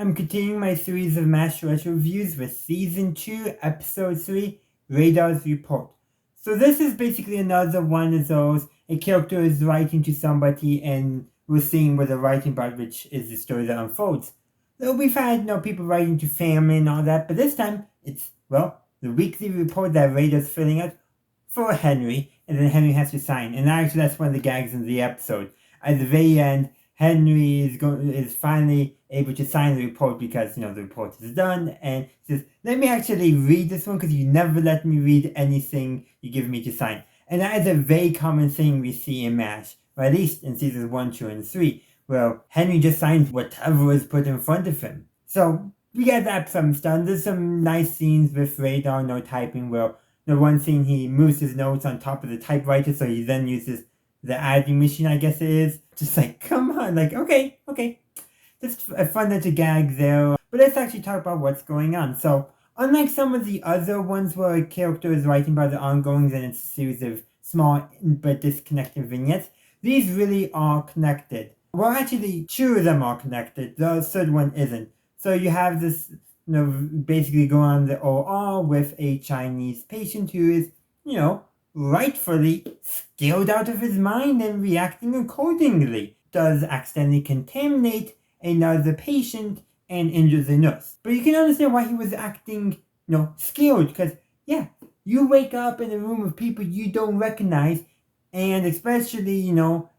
I'm continuing my series of MASH retro reviews with Season 2, Episode 3, Radar's Report. So this is basically another one of those, a character is writing to somebody and we're seeing what they're writing about, which is the story that unfolds. So we've had, people writing to family and all that, but this time it's, the weekly report that Radar's filling out for Henry, and then Henry has to sign. And actually that's one of the gags in the episode. At the very end, Henry is finally able to sign the report because, the report is done, and says, let me actually read this one because you never let me read anything you give me to sign. And that is a very common thing we see in MASH, or at least in seasons 1, 2, and 3, where Henry just signs whatever is put in front of him. So we get that some done. There's some nice scenes with Radar, no typing, where the one scene he moves his notes on top of the typewriter, so he then uses the adding machine, I guess it is. Just like, come on, like, okay. Just a fun little gag there. But let's actually talk about what's going on. So, unlike some of the other ones where a character is writing about the ongoings and it's a series of small but disconnected vignettes, these really are connected. Well, actually, two of them are connected. The third one isn't. So you have this, basically going on the OR with a Chinese patient who is, rightfully scared out of his mind and reacting accordingly. Does accidentally contaminate another patient and injures the nurse. But you can understand why he was acting, scared, because, you wake up in a room of people you don't recognize, and especially,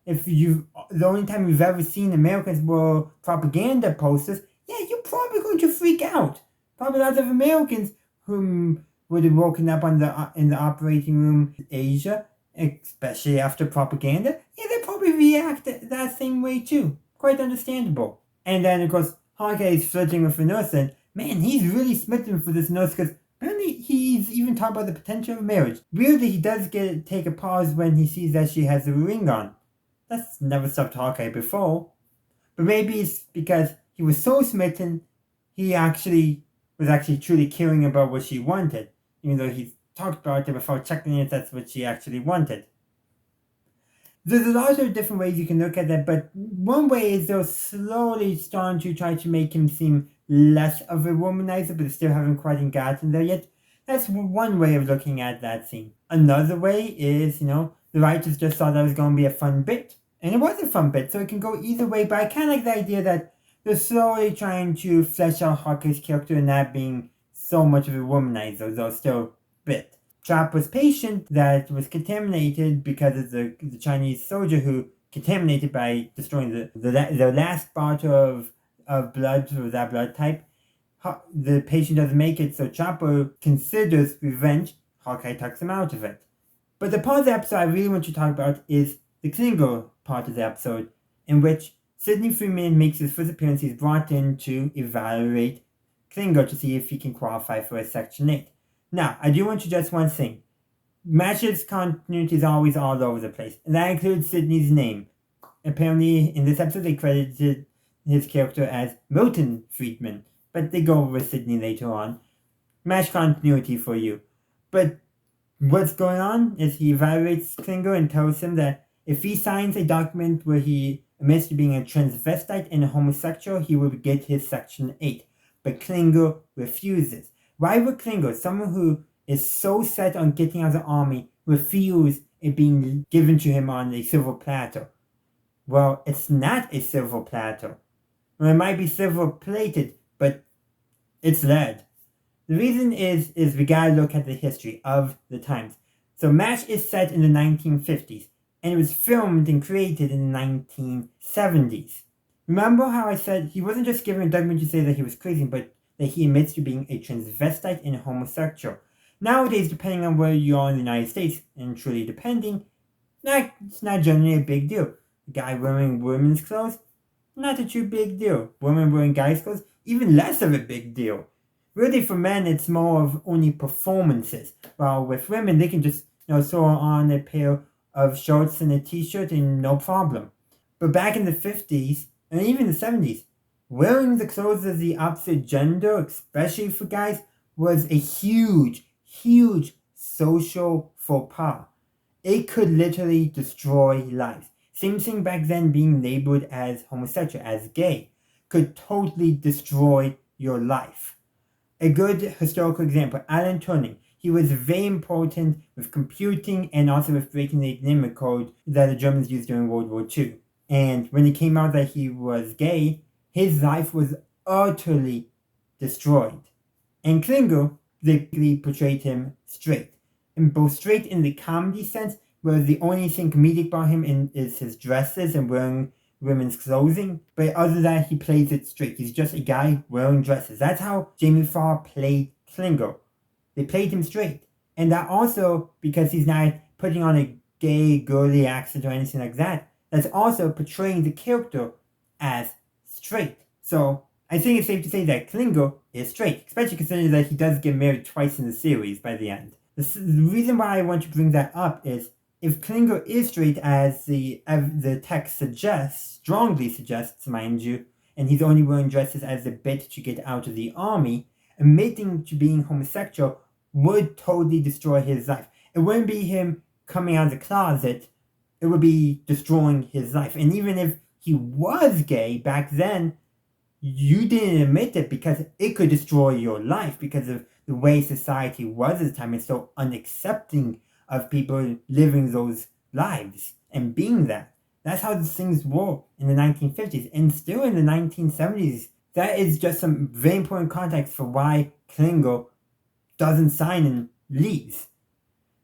if the only time you've ever seen Americans were propaganda posters, you're probably going to freak out. Probably lots of Americans whom would have woken up in the operating room in Asia, especially after propaganda, they probably react that same way too. Quite understandable. And then, of course, Hawkeye is flirting with the nurse, and man, he's really smitten for this nurse because apparently he's even talked about the potential of marriage. Weirdly, he does take a pause when he sees that she has a ring on. That's never stopped Hawkeye before. But maybe it's because he was so smitten, he was truly caring about what she wanted, even though he talked about it before checking if that's what she actually wanted. There's a lot of different ways you can look at that, but one way is they're slowly starting to try to make him seem less of a womanizer, but still haven't quite gotten there yet. That's one way of looking at that scene. Another way is, the writers just thought that was going to be a fun bit. And it was a fun bit, so it can go either way, but I kind of like the idea that they're slowly trying to flesh out Hawkeye's character and not being so much of a womanizer, though still bit. Chopper's patient that was contaminated because of the Chinese soldier who contaminated by destroying the last bottle of blood for that blood type. The patient doesn't make it, so Chopper considers revenge. Hawkeye tucks him out of it. But the part of the episode I really want to talk about is the Klinger part of the episode, in which Sidney Freeman makes his first appearance. He's brought in to evaluate Klinger to see if he can qualify for a Section 8. Now, I do want to just one thing. MASH's continuity is always all over the place, and that includes Sidney's name. Apparently, in this episode, they credited his character as Milton Friedman, but they go over with Sidney later on. MASH continuity for you. But what's going on is he evaluates Klinger and tells him that if he signs a document where he admits to being a transvestite and a homosexual, he will get his Section 8. But Klinger refuses. Why would Klinger, someone who is so set on getting out of the army, refuse it being given to him on a silver platter? Well, it's not a silver platter. Well, it might be silver plated, but it's lead. The reason is we gotta look at the history of the times. So MASH is set in the 1950s, and it was filmed and created in the 1970s. Remember how I said he wasn't just given a document to say that he was crazy, but that he admits to being a transvestite and a homosexual. Nowadays, depending on where you are in the United States, and truly depending, it's not generally a big deal. A guy wearing women's clothes, not a too big deal. Women wearing guys' clothes, even less of a big deal. Really, for men, it's more of only performances. While with women, they can just throw on a pair of shorts and a t-shirt and no problem. But back in the 50s, and even the 70s, wearing the clothes of the opposite gender, especially for guys, was a huge social faux pas. It could literally destroy lives. Same thing back then being labeled as homosexual, as gay. could totally destroy your life. A good historical example, Alan Turing. He was very important with computing and also with breaking the Enigma code that the Germans used during World War II. And when it came out that he was gay, his life was utterly destroyed. And Klingel, they portrayed him straight. And both straight in the comedy sense, where the only thing comedic about him is his dresses and wearing women's clothing, but other than that, he plays it straight. He's just a guy wearing dresses. That's how Jamie Farr played Klingel. They played him straight. And that also, because he's not putting on a gay, girly accent or anything like that, that's also portraying the character as straight. So, I think it's safe to say that Klingel is straight, especially considering that he does get married twice in the series by the end. The reason why I want to bring that up is, if Klingel is straight, as the text suggests, strongly suggests, mind you, and he's only wearing dresses as a bit to get out of the army, admitting to being homosexual would totally destroy his life. It wouldn't be him coming out of the closet, it would be destroying his life. And even if he was gay back then, you didn't admit it because it could destroy your life because of the way society was at the time. It's so unaccepting of people living those lives and being that. That's how things were in the 1950s and still in the 1970s. That is just some very important context for why Klingel doesn't sign and leaves.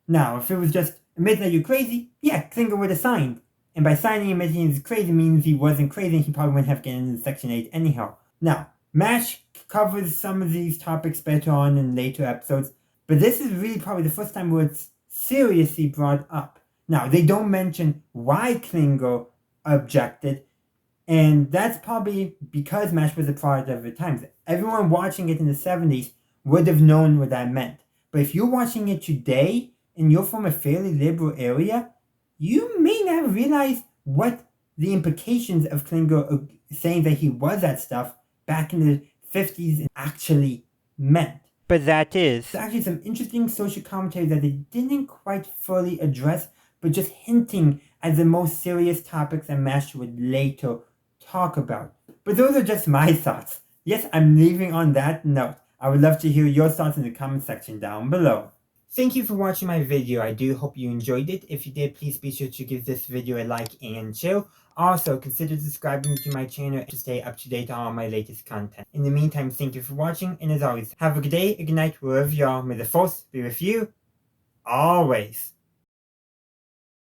Now, if it was just admit that you're crazy, yeah, Klingel would have signed. And by signing and admitting he's crazy means he wasn't crazy and he probably wouldn't have gotten into Section 8 anyhow. Now, MASH covers some of these topics better on in later episodes, but this is really probably the first time where it's seriously brought up. Now, they don't mention why Klingel objected, and that's probably because MASH was a product of the times. Everyone watching it in the 70s would have known what that meant. But if you're watching it today, and you're from a fairly liberal area, you may not realize what the implications of Klingel saying that he was that stuff back in the 50s actually meant. But that is actually some interesting social commentary that they didn't quite fully address, but just hinting at the most serious topics that MASH would later talk about. But those are just my thoughts. Yes, I'm leaving on that note. I would love to hear your thoughts in the comment section down below. Thank you for watching my video. I do hope you enjoyed it. If you did, please be sure to give this video a like and share. Also, consider subscribing to my channel to stay up to date on all my latest content. In the meantime, thank you for watching, and as always, have a good day, a good night, wherever you are. May the force be with you, always.